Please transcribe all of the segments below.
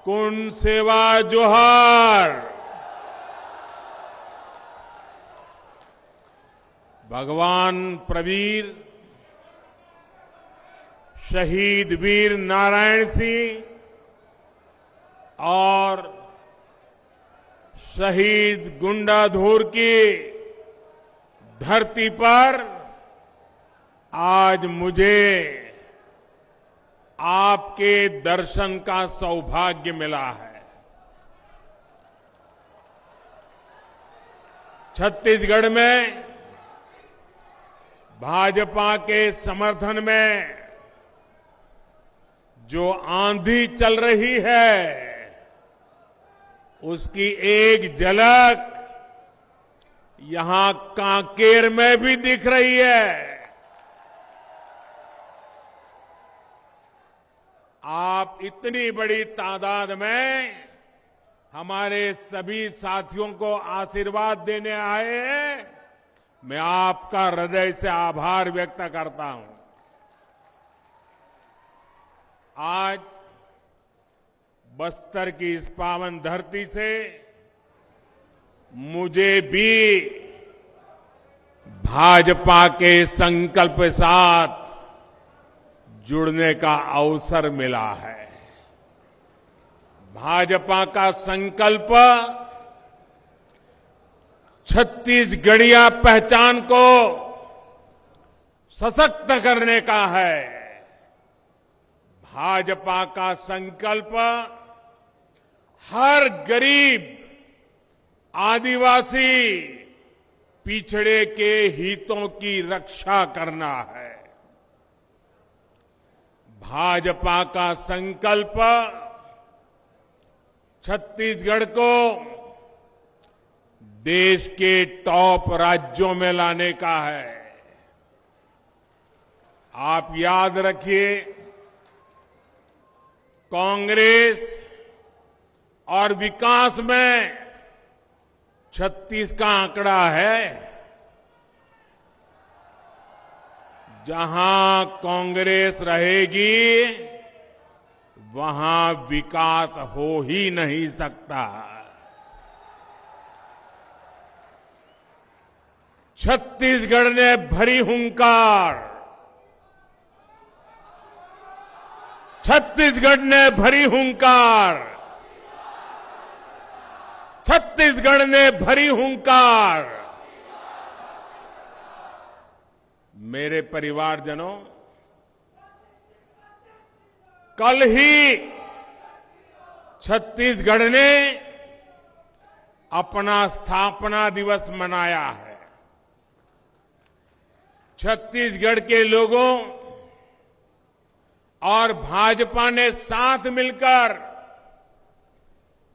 कुन सेवा जोहार। भगवान प्रवीर शहीद वीर नारायण सिंह और शहीद गुंडाधुर की धरती पर आज मुझे आपके दर्शन का सौभाग्य मिला है। छत्तीसगढ़ में भाजपा के समर्थन में जो आंधी चल रही है उसकी एक झलक यहां कांकेर में भी दिख रही है। आप इतनी बड़ी तादाद में हमारे सभी साथियों को आशीर्वाद देने आए हैं। मैं आपका हृदय से आभार व्यक्त करता हूं। आज बस्तर की इस पावन धरती से मुझे भी भाजपा के संकल्प के साथ जुड़ने का अवसर मिला है। भाजपा का संकल्प छत्तीसगढ़िया पहचान को सशक्त करने का है। भाजपा का संकल्प हर गरीब, आदिवासी, पिछड़े के हितों की रक्षा करना है। भाजपा का संकल्प छत्तीसगढ़ को देश के टॉप राज्यों में लाने का है। आप याद रखिए, कांग्रेस और विकास में 36 का आंकड़ा है। जहां कांग्रेस रहेगी वहां विकास हो ही नहीं सकता। छत्तीसगढ़ ने भरी हुंकार, छत्तीसगढ़ ने भरी हुंकार, छत्तीसगढ़ ने भरी हुंकार। मेरे परिवारजनों, कल ही छत्तीसगढ़ ने अपना स्थापना दिवस मनाया है। छत्तीसगढ़ के लोगों और भाजपा ने साथ मिलकर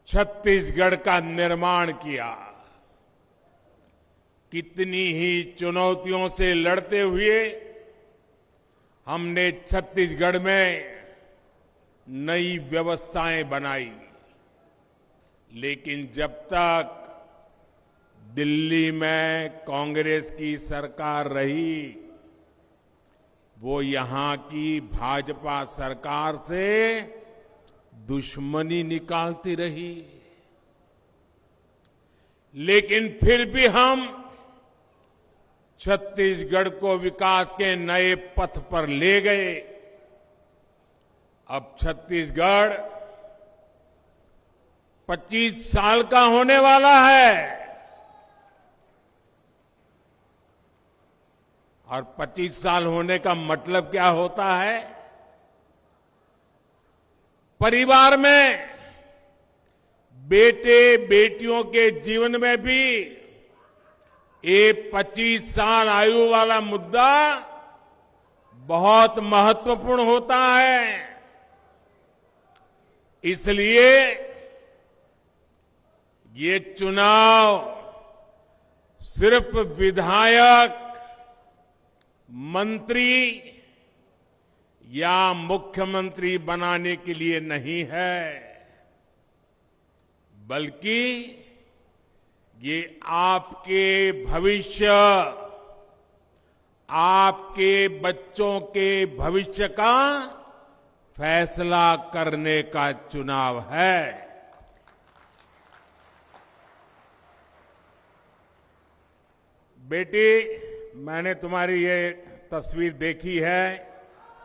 छत्तीसगढ़ का निर्माण किया। कितनी ही चुनौतियों से लड़ते हुए हमने छत्तीसगढ़ में नई व्यवस्थाएं बनाई, लेकिन जब तक दिल्ली में कांग्रेस की सरकार रही वो यहां की भाजपा सरकार से दुश्मनी निकालती रही। लेकिन फिर भी हम छत्तीसगढ़ को विकास के नए पथ पर ले गए। अब छत्तीसगढ़ 25 साल का होने वाला है और 25 साल होने का मतलब क्या होता है? परिवार में बेटे बेटियों के जीवन में भी ये 25 साल आयु वाला मुद्दा बहुत महत्वपूर्ण होता है। इसलिए ये चुनाव सिर्फ विधायक, मंत्री या मुख्यमंत्री बनाने के लिए नहीं है, बल्कि ये आपके भविष्य, आपके बच्चों के भविष्य का फैसला करने का चुनाव है। बेटी, मैंने तुम्हारी ये तस्वीर देखी है।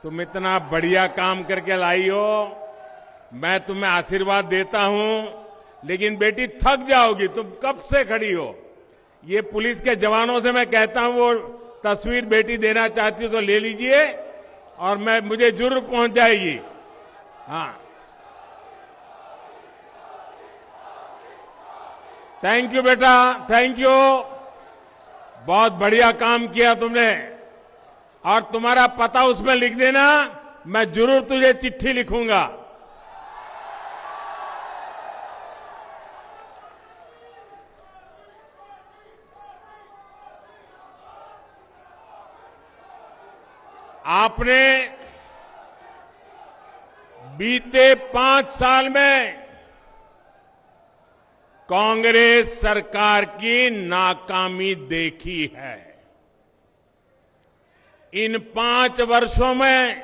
तुम इतना बढ़िया काम करके लाई हो, मैं तुम्हें आशीर्वाद देता हूं। लेकिन बेटी, थक जाओगी, तुम कब से खड़ी हो। ये पुलिस के जवानों से मैं कहता हूं, वो तस्वीर बेटी देना चाहती हो तो ले लीजिए, और मुझे जरूर पहुंच जाएगी। हाँ, थैंक यू बेटा, थैंक यू। बहुत बढ़िया काम किया तुमने। और तुम्हारा पता उसमें लिख देना, मैं जरूर तुझे चिट्ठी लिखूंगा। आपने बीते 5 साल में कांग्रेस सरकार की नाकामी देखी है। इन 5 वर्षों में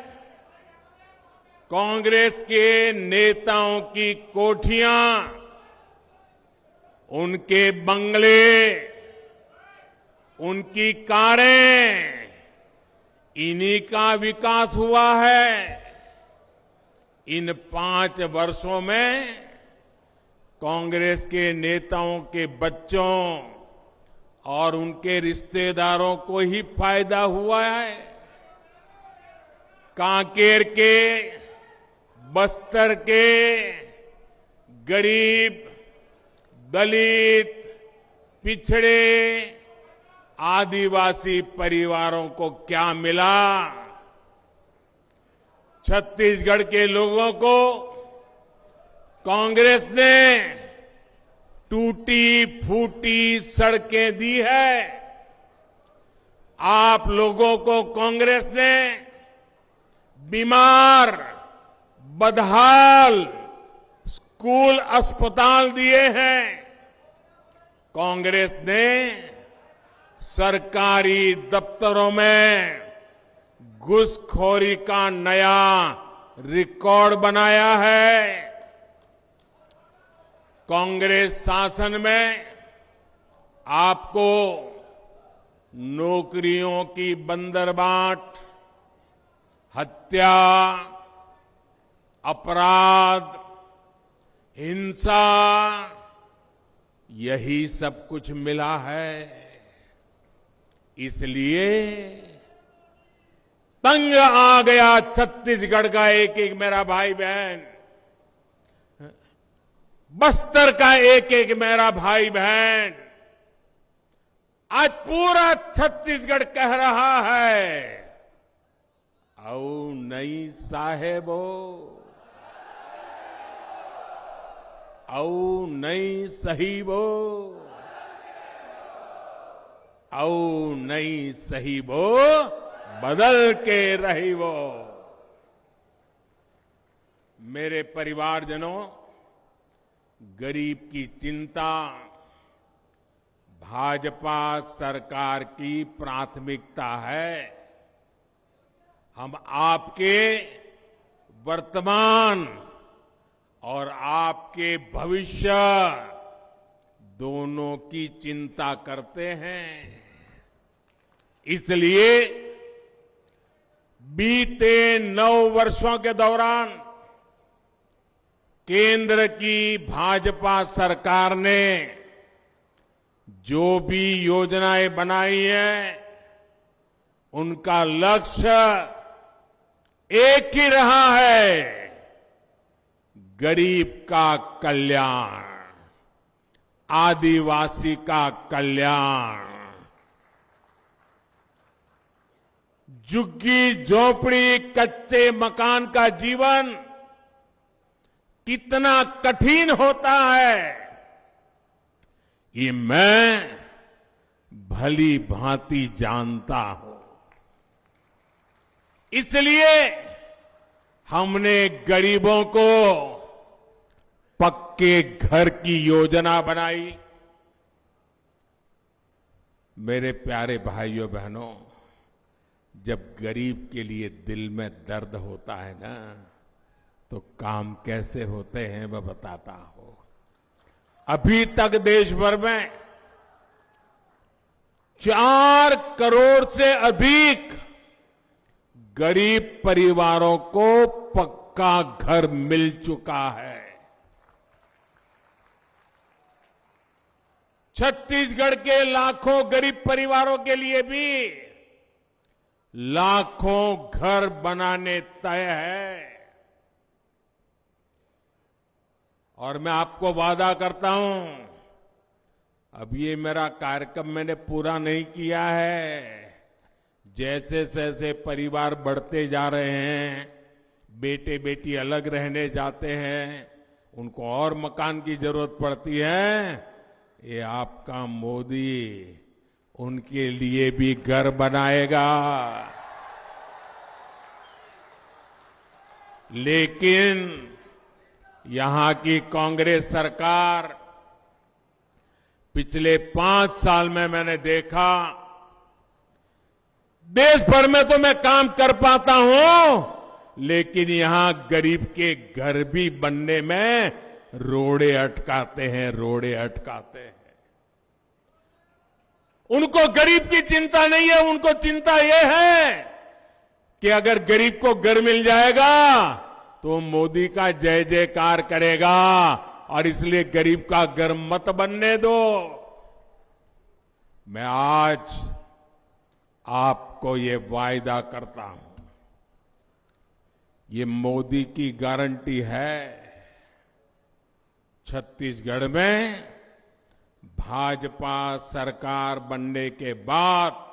कांग्रेस के नेताओं की कोठियां, उनके बंगले, उनकी कारें, इन्हीं का विकास हुआ है। इन 5 वर्षों में कांग्रेस के नेताओं के बच्चों और उनके रिश्तेदारों को ही फायदा हुआ है। कांकेर के, बस्तर के गरीब, दलित, पिछड़े, आदिवासी परिवारों को क्या मिला। छत्तीसगढ़ के लोगों को कांग्रेस ने टूटी फूटी सड़कें दी है। आप लोगों को कांग्रेस ने बीमार, बदहाल स्कूल, अस्पताल दिए हैं। कांग्रेस ने सरकारी दफ्तरों में घूसखोरी का नया रिकॉर्ड बनाया है। कांग्रेस शासन में आपको नौकरियों की बंदरबाट, हत्या, अपराध, हिंसा, यही सब कुछ मिला है। इसलिए तंग आ गया छत्तीसगढ़ का एक एक मेरा भाई बहन, बस्तर का एक एक मेरा भाई बहन। आज पूरा छत्तीसगढ़ कह रहा है, औ नहीं साहेबो, औ नहीं सहीबो, औ नहीं सहीबो, बदल के रही वो। मेरे परिवारजनों, गरीब की चिंता भाजपा सरकार की प्राथमिकता है। हम आपके वर्तमान और आपके भविष्य दोनों की चिंता करते हैं। इसलिए बीते 9 वर्षों के दौरान केंद्र की भाजपा सरकार ने जो भी योजनाएं बनाई हैं, उनका लक्ष्य एक ही रहा है, गरीब का कल्याण, आदिवासी का कल्याण। झुग्गी झोपड़ी, कच्चे मकान का जीवन कितना कठिन होता है, ये मैं भली भांति जानता हूं। इसलिए हमने गरीबों को पक्के घर की योजना बनाई। मेरे प्यारे भाइयों बहनों, जब गरीब के लिए दिल में दर्द होता है ना, तो काम कैसे होते हैं वह बताता हूं। अभी तक देश भर में 4 करोड़ से अधिक गरीब परिवारों को पक्का घर मिल चुका है। छत्तीसगढ़ के लाखों गरीब परिवारों के लिए भी लाखों घर बनाने तय है। और मैं आपको वादा करता हूं, अब ये मेरा कार्यक्रम मैंने पूरा नहीं किया है। जैसे जैसे परिवार बढ़ते जा रहे हैं, बेटे बेटी अलग रहने जाते हैं, उनको और मकान की जरूरत पड़ती है, ये आपका मोदी उनके लिए भी घर बनाएगा। लेकिन यहां की कांग्रेस सरकार पिछले 5 साल में मैंने देखा, देश भर में तो मैं काम कर पाता हूं, लेकिन यहां गरीब के घर भी बनने में रोड़े अटकाते हैं, रोड़े अटकाते हैं। उनको गरीब की चिंता नहीं है, उनको चिंता यह है कि अगर गरीब को घर मिल जाएगा तो मोदी का जय जयकार करेगा, और इसलिए गरीब का घर मत बनने दो। मैं आज आपको ये वायदा करता हूं, ये मोदी की गारंटी है। छत्तीसगढ़ में भाजपा सरकार बनने के बाद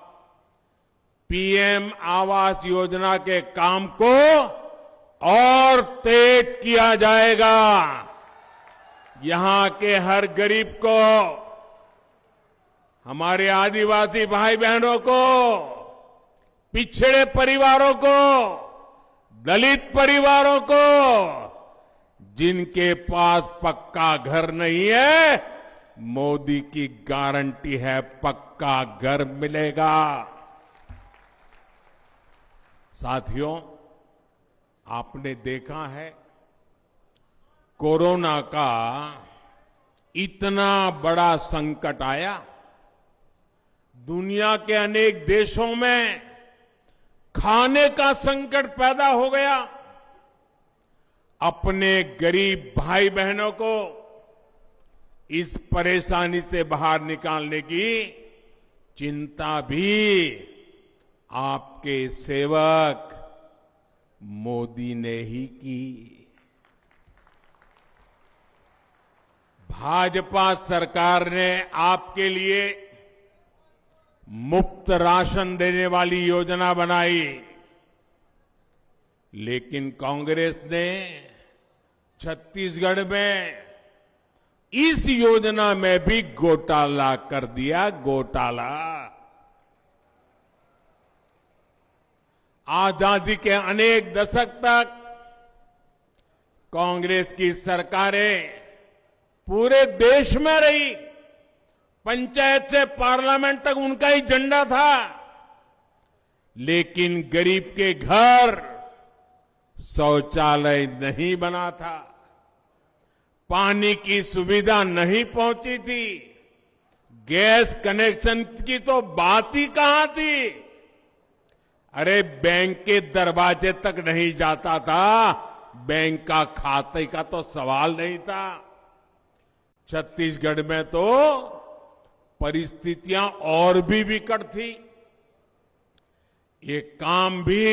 पीएम आवास योजना के काम को और तेज किया जाएगा। यहां के हर गरीब को, हमारे आदिवासी भाई बहनों को, पिछड़े परिवारों को, दलित परिवारों को, जिनके पास पक्का घर नहीं है, मोदी की गारंटी है पक्का घर मिलेगा। साथियों, आपने देखा है कोरोना का इतना बड़ा संकट आया, दुनिया के अनेक देशों में खाने का संकट पैदा हो गया। अपने गरीब भाई बहनों को इस परेशानी से बाहर निकालने की चिंता भी आपके सेवक मोदी ने ही की। भाजपा सरकार ने आपके लिए मुफ्त राशन देने वाली योजना बनाई, लेकिन कांग्रेस ने छत्तीसगढ़ में इस योजना में भी घोटाला कर दिया, घोटाला। आजादी के अनेक दशक तक कांग्रेस की सरकारें पूरे देश में रही, पंचायत से पार्लियामेंट तक उनका ही झंडा था, लेकिन गरीब के घर शौचालय नहीं बना था, पानी की सुविधा नहीं पहुंची थी, गैस कनेक्शन की तो बात ही कहां थी। अरे बैंक के दरवाजे तक नहीं जाता था, बैंक का खाते का तो सवाल नहीं था। छत्तीसगढ़ में तो परिस्थितियां और भी विकट थी। ये काम भी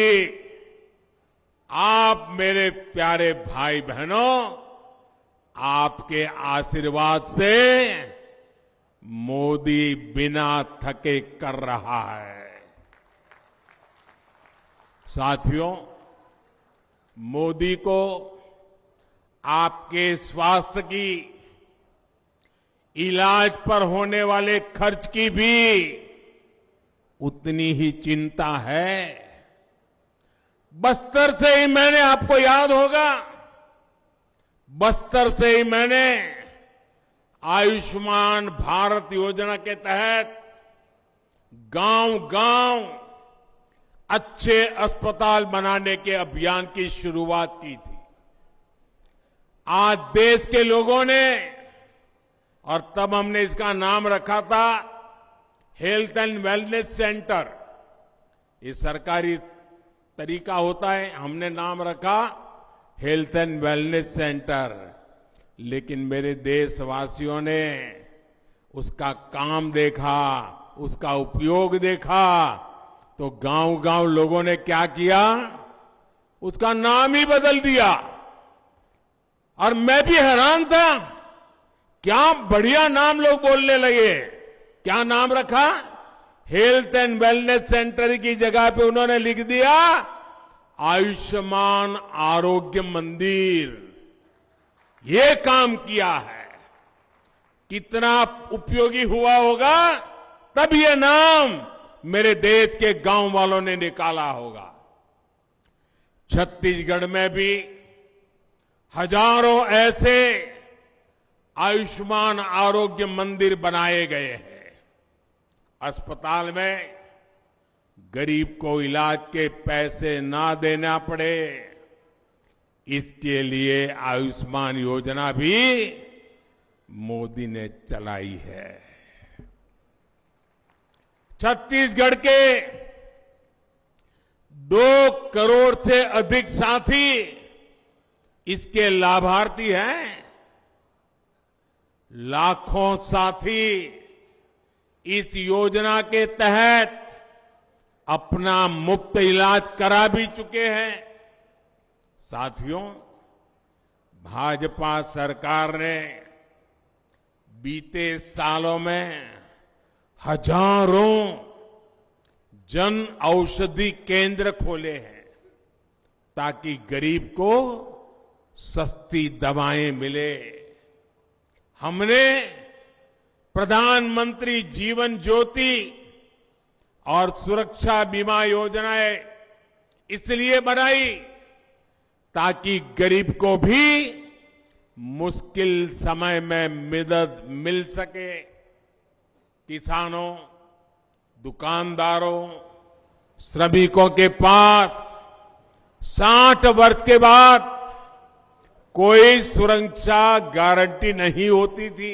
आप मेरे प्यारे भाई बहनों, आपके आशीर्वाद से मोदी बिना थके कर रहा है। साथियों, मोदी को आपके स्वास्थ्य की, इलाज पर होने वाले खर्च की भी उतनी ही चिंता है। बस्तर से ही मैंने, आपको याद होगा, बस्तर से ही मैंने आयुष्मान भारत योजना के तहत गांव-गांव अच्छे अस्पताल बनाने के अभियान की शुरुआत की थी। आज देश के लोगों ने, और तब हमने इसका नाम रखा था हेल्थ एंड वेलनेस सेंटर। ये सरकारी तरीका होता है, हमने नाम रखा हेल्थ एंड वेलनेस सेंटर। लेकिन मेरे देशवासियों ने उसका काम देखा, उसका उपयोग देखा, तो गांव-गांव लोगों ने क्या किया, उसका नाम ही बदल दिया। और मैं भी हैरान था, क्या बढ़िया नाम लोग बोलने लगे। क्या नाम रखा? हेल्थ एंड वेलनेस सेंटर की जगह पे उन्होंने लिख दिया आयुष्मान आरोग्य मंदिर। ये काम किया है, कितना उपयोगी हुआ होगा, तब ये नाम मेरे देश के गांव वालों ने निकाला होगा। छत्तीसगढ़ में भी हजारों ऐसे आयुष्मान आरोग्य मंदिर बनाए गए हैं। अस्पताल में गरीब को इलाज के पैसे ना देना पड़े, इसके लिए आयुष्मान योजना भी मोदी ने चलाई है। छत्तीसगढ़ के 2 करोड़ से अधिक साथी इसके लाभार्थी हैं। लाखों साथी इस योजना के तहत अपना मुफ्त इलाज करा भी चुके हैं। साथियों, भाजपा सरकार ने बीते सालों में हजारों जन औषधि केंद्र खोले हैं ताकि गरीब को सस्ती दवाएं मिले। हमने प्रधानमंत्री जीवन ज्योति और सुरक्षा बीमा योजनाएं इसलिए बनाई ताकि गरीब को भी मुश्किल समय में मदद मिल सके। किसानों, दुकानदारों, श्रमिकों के पास 60 वर्ष के बाद कोई सुरक्षा गारंटी नहीं होती थी।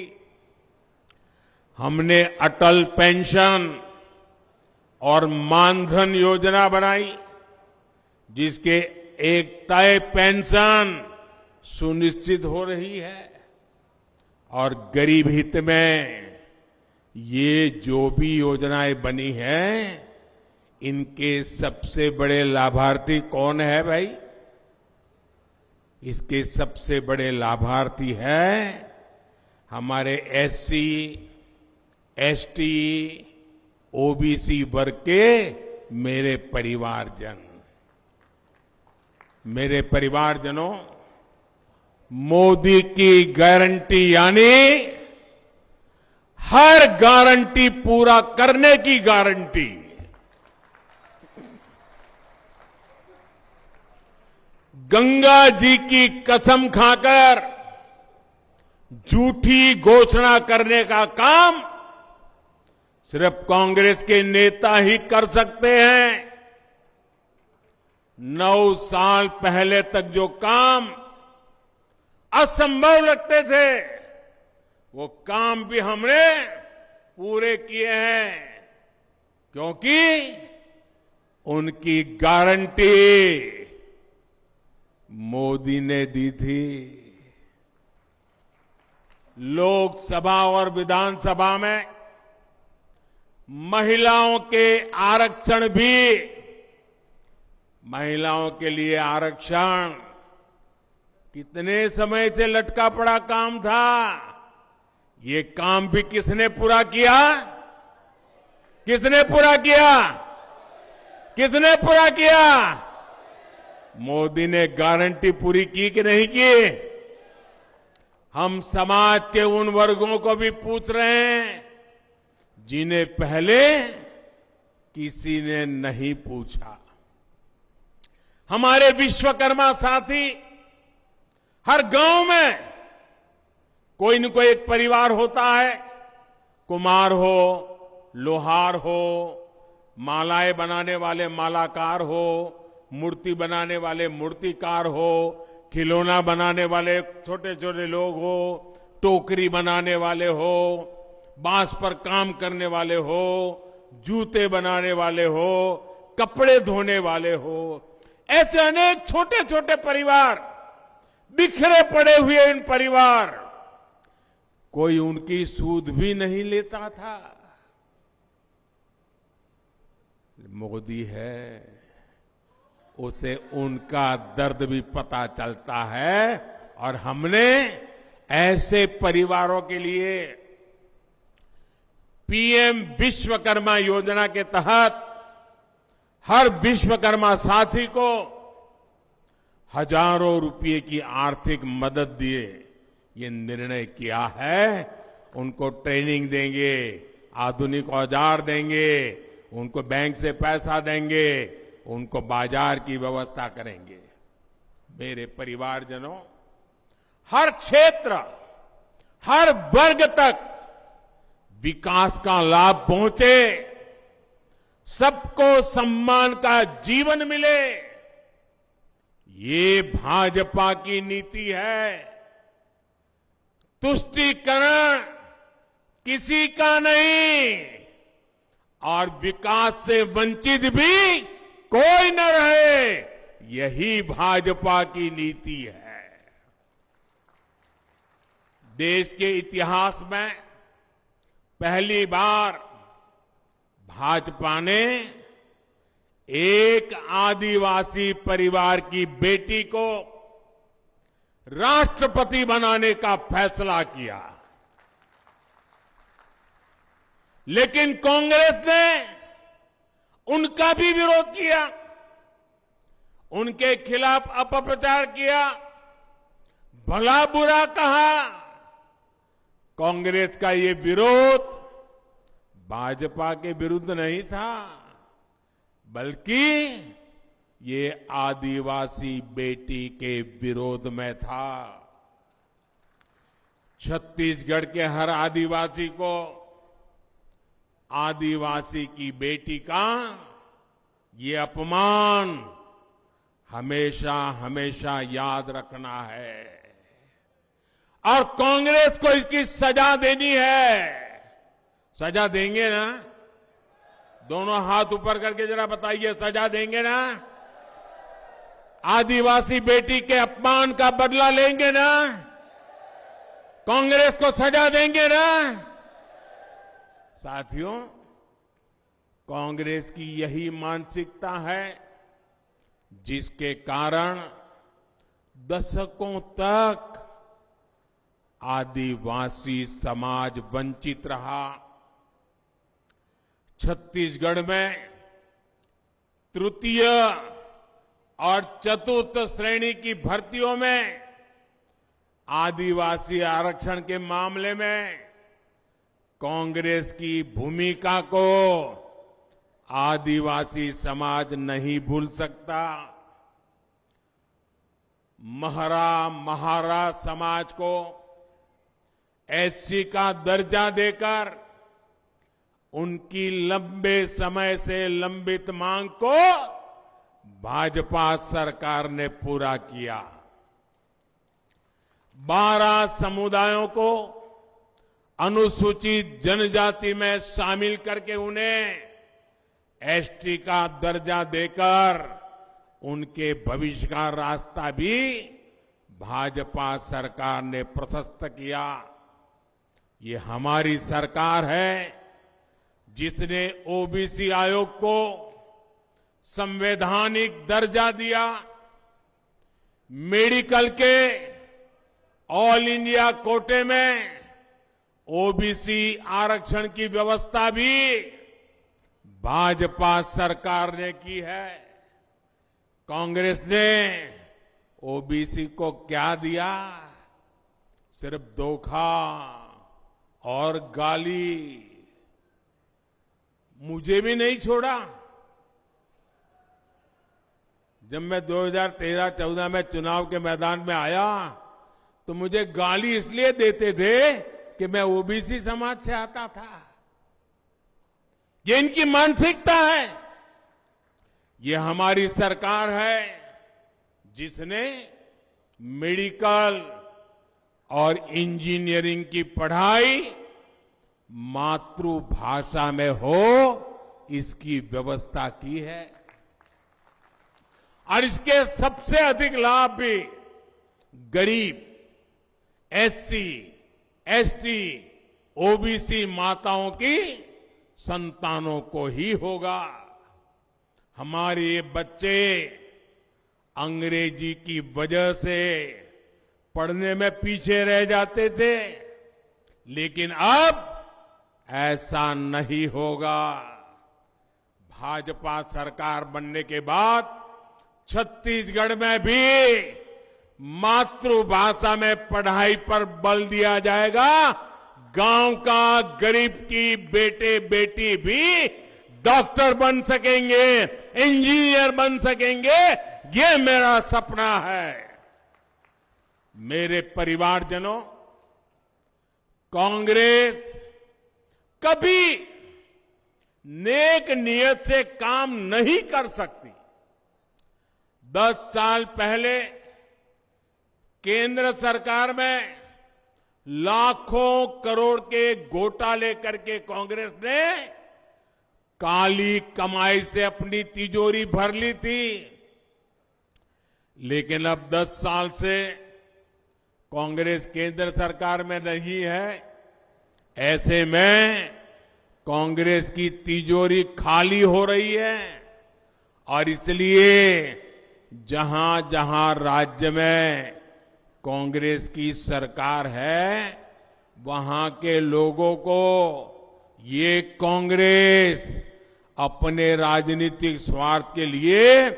हमने अटल पेंशन और मानधन योजना बनाई, जिसके एक तय पेंशन सुनिश्चित हो रही है। और गरीब हित में ये जो भी योजनाएं बनी हैं, इनके सबसे बड़े लाभार्थी कौन है भाई? इसके सबसे बड़े लाभार्थी हैं हमारे एससी, एसटी, ओबीसी वर्ग के मेरे परिवारजन। मेरे परिवारजनों, मोदी की गारंटी यानी हर गारंटी पूरा करने की गारंटी। गंगा जी की कसम खाकर झूठी घोषणा करने का काम सिर्फ कांग्रेस के नेता ही कर सकते हैं। 9 साल पहले तक जो काम असंभव लगते थे, वो काम भी हमने पूरे किए हैं, क्योंकि उनकी गारंटी मोदी ने दी थी। लोकसभा और विधानसभा में महिलाओं के आरक्षण भी, महिलाओं के लिए आरक्षण कितने समय से लटका पड़ा काम था। ये काम भी किसने पूरा किया? किसने पूरा किया? किसने पूरा किया? मोदी ने गारंटी पूरी की कि नहीं की? हम समाज के उन वर्गों को भी पूछ रहे हैं जिन्हें पहले किसी ने नहीं पूछा। हमारे विश्वकर्मा साथी, हर गांव में कोई न कोई एक परिवार होता है, कुम्हार हो, लोहार हो, मालाएं बनाने वाले मालाकार हो, मूर्ति बनाने वाले मूर्तिकार हो, खिलौना बनाने वाले छोटे छोटे लोग हो, टोकरी बनाने वाले हो, बांस पर काम करने वाले हो, जूते बनाने वाले हो, कपड़े धोने वाले हो, ऐसे अनेक छोटे छोटे परिवार, बिखरे पड़े हुए इन परिवार, कोई उनकी सूद भी नहीं लेता था। मोदी है, उसे उनका दर्द भी पता चलता है और हमने ऐसे परिवारों के लिए पीएम विश्वकर्मा योजना के तहत हर विश्वकर्मा साथी को हजारों रुपए की आर्थिक मदद दिए ये निर्णय किया है। उनको ट्रेनिंग देंगे, आधुनिक औजार देंगे, उनको बैंक से पैसा देंगे, उनको बाजार की व्यवस्था करेंगे। मेरे परिवारजनों, हर क्षेत्र, हर वर्ग तक विकास का लाभ पहुंचे, सबको सम्मान का जीवन मिले, ये भाजपा की नीति है। तुष्टीकरण किसी का नहीं और विकास से वंचित भी कोई न रहे, यही भाजपा की नीति है। देश के इतिहास में पहली बार भाजपा ने एक आदिवासी परिवार की बेटी को राष्ट्रपति बनाने का फैसला किया, लेकिन कांग्रेस ने उनका भी विरोध किया, उनके खिलाफ अपप्रचार किया, भला बुरा कहा। कांग्रेस का ये विरोध भाजपा के विरुद्ध नहीं था, बल्कि ये आदिवासी बेटी के विरोध में था। छत्तीसगढ़ के हर आदिवासी को आदिवासी की बेटी का ये अपमान हमेशा हमेशा याद रखना है और कांग्रेस को इसकी सजा देनी है। सजा देंगे ना? दोनों हाथ ऊपर करके जरा बताइए, सजा देंगे ना? आदिवासी बेटी के अपमान का बदला लेंगे ना? कांग्रेस को सजा देंगे ना? साथियों, कांग्रेस की यही मानसिकता है जिसके कारण दशकों तक आदिवासी समाज वंचित रहा। छत्तीसगढ़ में तृतीय और चतुर्थ श्रेणी की भर्तियों में आदिवासी आरक्षण के मामले में कांग्रेस की भूमिका को आदिवासी समाज नहीं भूल सकता। महरा महारा समाज को एससी का दर्जा देकर उनकी लंबे समय से लंबित मांग को भाजपा सरकार ने पूरा किया। 12 समुदायों को अनुसूचित जनजाति में शामिल करके उन्हें एसटी का दर्जा देकर उनके भविष्य का रास्ता भी भाजपा सरकार ने प्रशस्त किया। ये हमारी सरकार है जिसने ओबीसी आयोग को संवैधानिक दर्जा दिया, मेडिकल के ऑल इंडिया कोटे में ओबीसी आरक्षण की व्यवस्था भी भाजपा सरकार ने की है। कांग्रेस ने ओबीसी को क्या दिया? सिर्फ धोखा और गाली। मुझे भी नहीं छोड़ा। जब मैं 2013-14 में चुनाव के मैदान में आया तो मुझे गाली इसलिए देते थे कि मैं ओबीसी समाज से आता था। ये इनकी मानसिकता है। ये हमारी सरकार है जिसने मेडिकल और इंजीनियरिंग की पढ़ाई मातृभाषा में हो, इसकी व्यवस्था की है। और इसके सबसे अधिक लाभ भी गरीब, एससी, एसटी, ओबीसी माताओं की संतानों को ही होगा। हमारे ये बच्चे अंग्रेजी की वजह से पढ़ने में पीछे रह जाते थे, लेकिन अब ऐसा नहीं होगा। भाजपा सरकार बनने के बाद छत्तीसगढ़ में भी मातृभाषा में पढ़ाई पर बल दिया जाएगा। गांव का गरीब की बेटे बेटी भी डॉक्टर बन सकेंगे, इंजीनियर बन सकेंगे। ये मेरा सपना है। मेरे परिवारजनों, कांग्रेस कभी नेक नियत से काम नहीं कर सकती। 10 साल पहले केंद्र सरकार में लाखों करोड़ के घोटाले करके कांग्रेस ने काली कमाई से अपनी तिजोरी भर ली थी। लेकिन अब 10 साल से कांग्रेस केंद्र सरकार में नहीं है। ऐसे में कांग्रेस की तिजोरी खाली हो रही है और इसलिए जहां जहां राज्य में कांग्रेस की सरकार है, वहां के लोगों को ये कांग्रेस अपने राजनीतिक स्वार्थ के लिए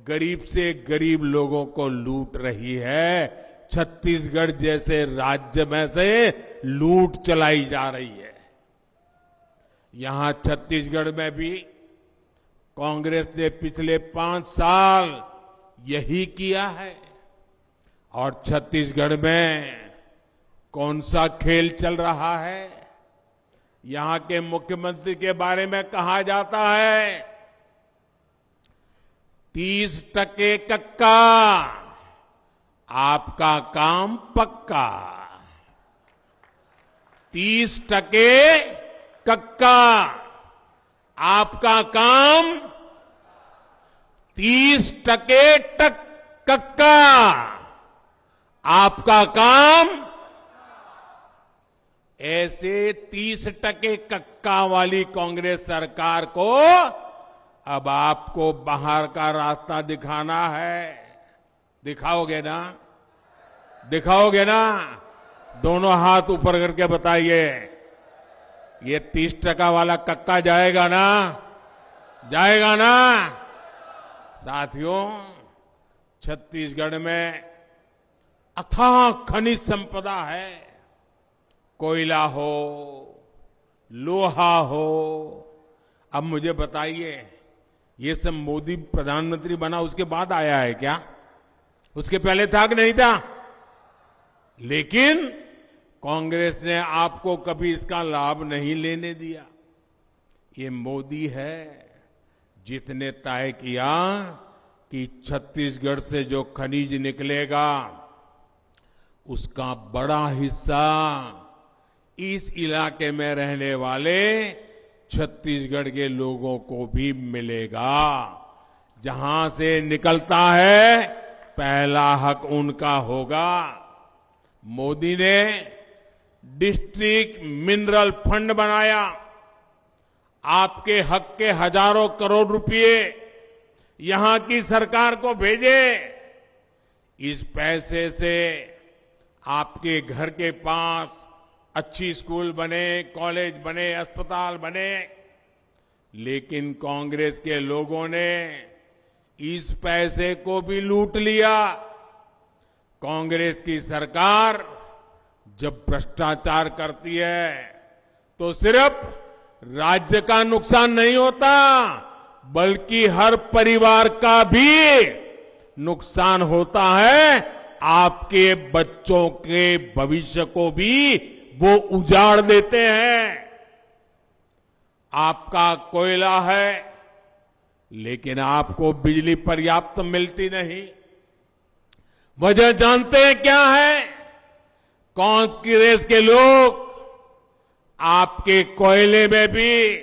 गरीब से गरीब लोगों को लूट रही है। छत्तीसगढ़ जैसे राज्य में से लूट चलाई जा रही है। यहां छत्तीसगढ़ में भी कांग्रेस ने पिछले 5 साल यही किया है। और छत्तीसगढ़ में कौन सा खेल चल रहा है? यहां के मुख्यमंत्री के बारे में कहा जाता है 30% कक्का, आपका काम पक्का। 30% कक्का, आपका काम 30% कक्का, आपका काम। ऐसे 30% कक्का वाली कांग्रेस सरकार को अब आपको बाहर का रास्ता दिखाना है। दिखाओगे ना? दिखाओगे ना? दोनों हाथ ऊपर करके बताइए, ये 30% वाला कक्का जाएगा ना? जाएगा ना? साथियों, छत्तीसगढ़ में अथाह खनिज संपदा है। कोयला हो, लोहा हो। अब मुझे बताइए, ये सब मोदी प्रधानमंत्री बना उसके बाद आया है क्या? उसके पहले था कि नहीं था? लेकिन कांग्रेस ने आपको कभी इसका लाभ नहीं लेने दिया। ये मोदी है जिसने तय किया कि छत्तीसगढ़ से जो खनिज निकलेगा उसका बड़ा हिस्सा इस इलाके में रहने वाले छत्तीसगढ़ के लोगों को भी मिलेगा। जहां से निकलता है पहला हक उनका होगा। मोदी ने डिस्ट्रिक्ट मिनरल फंड बनाया। आपके हक के हजारों करोड़ रुपए यहां की सरकार को भेजे। इस पैसे से आपके घर के पास अच्छी स्कूल बने, कॉलेज बने, अस्पताल बने। लेकिन कांग्रेस के लोगों ने इस पैसे को भी लूट लिया। कांग्रेस की सरकार जब भ्रष्टाचार करती है तो सिर्फ राज्य का नुकसान नहीं होता, बल्कि हर परिवार का भी नुकसान होता है। आपके बच्चों के भविष्य को भी वो उजाड़ देते हैं। आपका कोयला है, लेकिन आपको बिजली पर्याप्त मिलती नहीं। वजह जानते हैं क्या है? कांग्रेस के लोग आपके कोयले में भी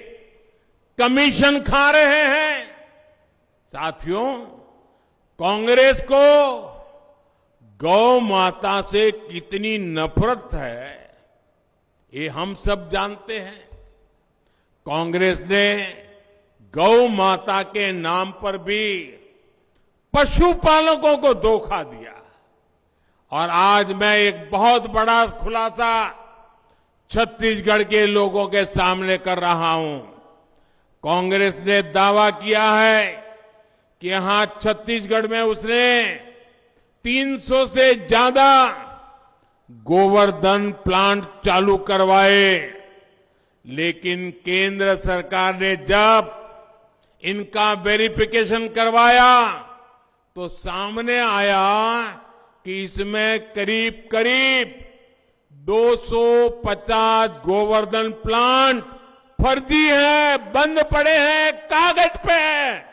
कमीशन खा रहे हैं। साथियों, कांग्रेस को गौ माता से कितनी नफरत है, ये हम सब जानते हैं। कांग्रेस ने गौ माता के नाम पर भी पशुपालकों को धोखा दिया। और आज मैं एक बहुत बड़ा खुलासा छत्तीसगढ़ के लोगों के सामने कर रहा हूं। कांग्रेस ने दावा किया है कि यहां छत्तीसगढ़ में उसने 300 से ज्यादा गोवर्धन प्लांट चालू करवाए, लेकिन केंद्र सरकार ने जब इनका वेरिफिकेशन करवाया तो सामने आया कि इसमें करीब करीब 250 गोवर्धन प्लांट फर्जी है, बंद पड़े हैं, कागज पे है।